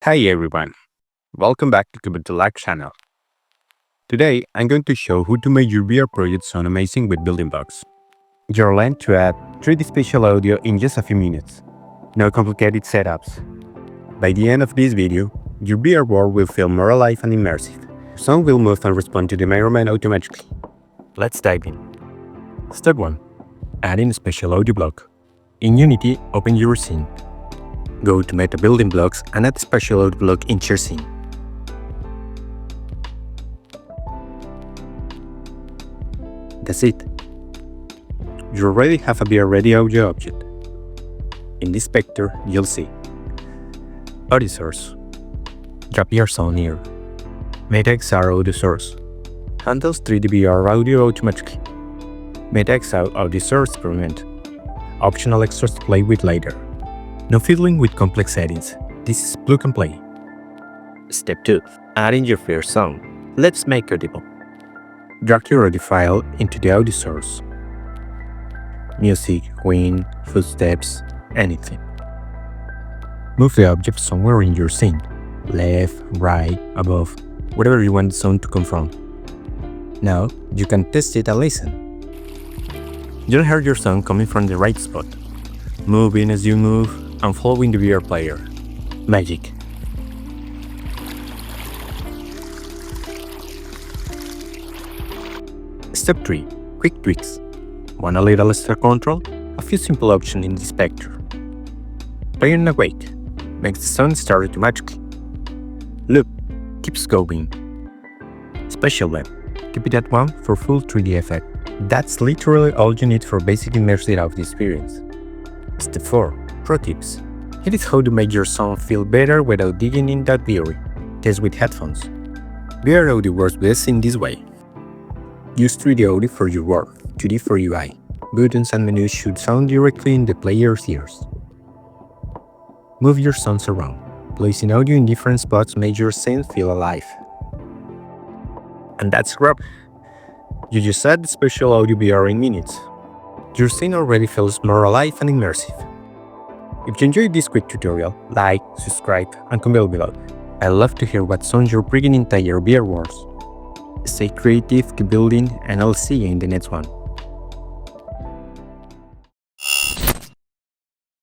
Hi everyone, welcome back to Kubuntu Lag channel. Today I'm going to show how to make your VR project sound amazing with building blocks. You're learned to add 3D spatial audio in just a few minutes. No complicated setups. By the end of this video, your VR world will feel more alive and immersive. Sound will move and respond to the environment automatically. Let's dive in. Step 1. Adding a spatial audio block. In Unity, open your scene. Go to Meta Building Blocks and add a spatial audio block into your scene. That's it. You already have a VR-ready audio object. In this vector, you'll see audio source. Drop your sound here. Meta XR audio source. Handles 3D VR audio automatically. Meta XR audio source experiment. Optional extras to play with later. No fiddling with complex settings. This is plug and play. Step 2. Adding your first sound. Let's make a demo. Drag your audio file into the audio source. Music, wind, footsteps, anything. Move the object somewhere in your scene. Left, right, above, wherever you want the sound to come from. Now, you can test it and listen. You'll hear your sound coming from the right spot, moving as you move, and following the VR player. Magic. Step 3. Quick tweaks. Want a little extra control? A few simple options in this vector. Player awake. Makes the sound start automatically. Loop. Keeps going. Spatial web. Keep it at 1 for full 3D effect. That's literally all you need for basic immersive audio experience. Step 4. Pro tips. Here is how to make your sound feel better without digging in that theory. Test with headphones. VR audio works best in this way. Use 3D audio for your work, 2D for UI. Buttons and menus should sound directly in the player's ears. Move your sounds around. Placing audio in different spots makes your scene feel alive. And that's a wrap. You just add the spatial audio VR in minutes. Your scene already feels more alive and immersive. If you enjoyed this quick tutorial, like, subscribe, and comment below. I'd love to hear what sounds you're bringing into your VR worlds. Stay creative, keep building, and I'll see you in the next one.